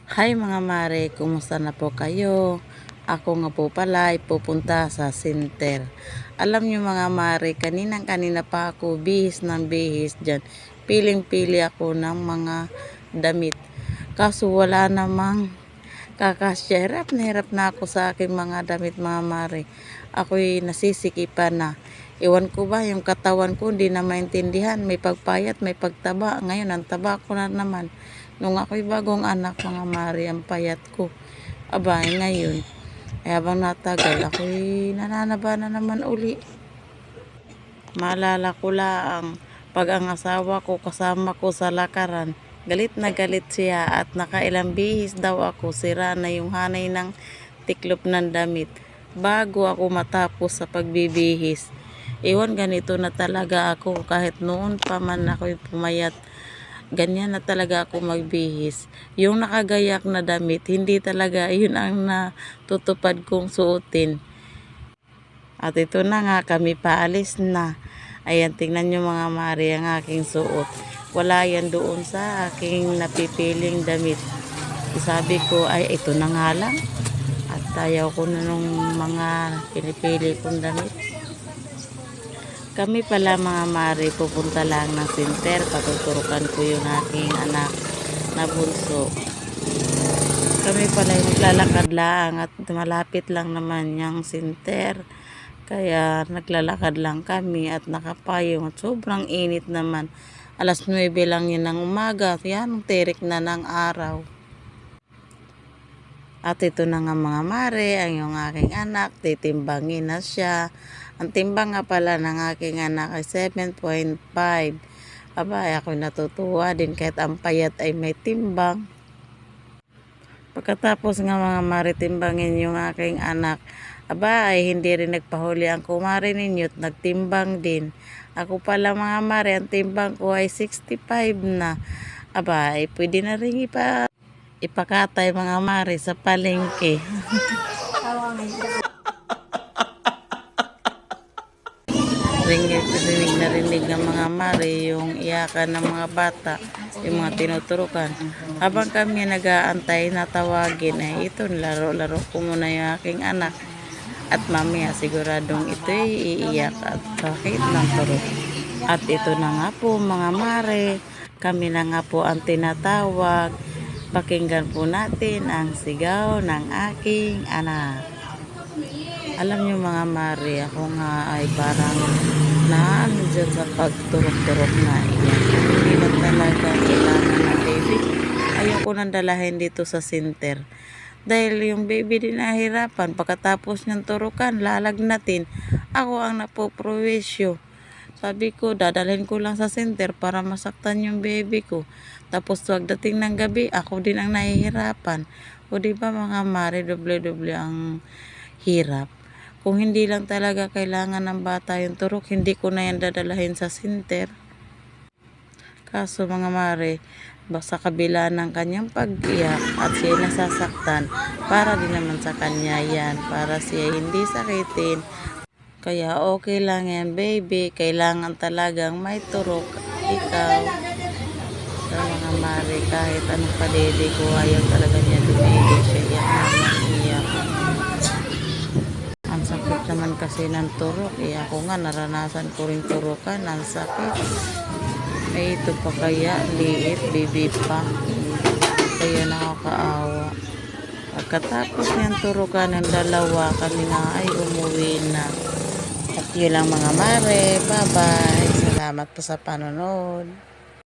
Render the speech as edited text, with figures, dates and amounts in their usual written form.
Hi mga mare, kumusta na po kayo? Ako nga po pala ay pupunta sa center. Alam nyo mga mare, kanina pa ako bihis ng bihis dyan. Piling-pili ako ng mga damit. Kaso wala namang kakasya. Hirap na ako sa aking mga damit mga mare. Ako'y nasisikipan na. Iwan ko ba yung katawan ko hindi na maintindihan. May pagpayat, may pagtaba. Ngayon ang taba ko na naman. Nung ako'y bagong anak mga mare, ang payat ko. Abay ngayon. Ay habang natagal, ako'y nananaba na naman uli. Maalala ko lang pag ang asawa ko kasama ko sa lakaran. Galit na galit siya at nakailang bihis daw ako, sira na yung hanay ng tiklop ng damit. Bago ako matapos sa pagbibihis. Iwan ganito na talaga ako kahit noon pa man ako'y pumayat. Ganyan na talaga ako magbihis. Yung nakagayak na damit, hindi talaga yun ang natutupad kong suotin. At ito na nga, kami paalis na. Ayan, tingnan nyo mga mari ang aking suot. Wala yan doon sa aking napipiling damit. Sabi ko, ay ito na nga lang. At ayaw ko na nung mga pinipili kong damit. Kami pala mga mari, pupunta lang ng center. Patuturukan ko yung aking anak na bunso. Kami pala yung naglalakad lang at malapit lang naman yung center. Kaya naglalakad lang kami at nakapayong at sobrang init naman. Alas 9 lang yun ng umaga. Yan, tirik na ng araw. At ito na nga mga mare, ang yung aking anak, titimbangin na siya. Ang timbang nga pala ng aking anak ay 7.5. Aba, ako natutuwa din kahit ang payat ay may timbang. Pagkatapos nga mga mare timbangin yung aking anak, aba ay hindi rin nagpahuli ang kumare ninyo at nagtimbang din. Ako pala mga mare, ang timbang ko ay 65 na. Aba ay pwede na rin ipakatay mga mare sa palengke. Rinig ng mga mare yung iyakan ng mga bata, yung mga tinuturukan. Habang kami nag-aantay na tawagin, ay ito laro-laro ko muna yung aking anak. At mamaya siguradong ito'y iiyak at bakit ng turok. At ito na nga po mga mare, kami na nga po ang tinatawag. Pakinggan po natin ang sigaw ng aking anak. Alam nyo mga mare, ako nga ay parang naano dyan sa pagturok-turok na iyan. Hindi na talaga kailangan ng baby. Ayaw ko nang dalahin dito sa center. Dahil yung baby din nahirapan, pagkatapos niyang turukan, lalagnatin. Ako ang napoprowisyo. Sabi ko, dadalhin ko lang sa center para masaktan yung baby ko. Tapos pagdating ng gabi, ako din ang nahihirapan. O diba mga mare, doble-doble ang hirap. Kung hindi lang talaga kailangan ng bata yung turok, hindi ko na yan dadalahin sa center. Kaso mga mare, sa kabila ng kanyang pag-iyak at siya nasasaktan, para din naman sa kanya yan, para siya hindi sakitin. Kaya okay lang yan baby, kailangan talagang may turok ikaw. Sa mga mare, kahit anong padede ko, ayaw talaga niya dumili siya, iyak naman iyak. Ang sakit naman kasi ng turok, ako nga naranasan ko rin turukan, ang sakit. Ay ito pa kaya, liit, baby pa. Kaya nakakaawa. Pagkatapos niyang turukan ng dalawa, kami na ay umuwi na. At yun lang mga mare, bye bye. Salamat po sa panonood.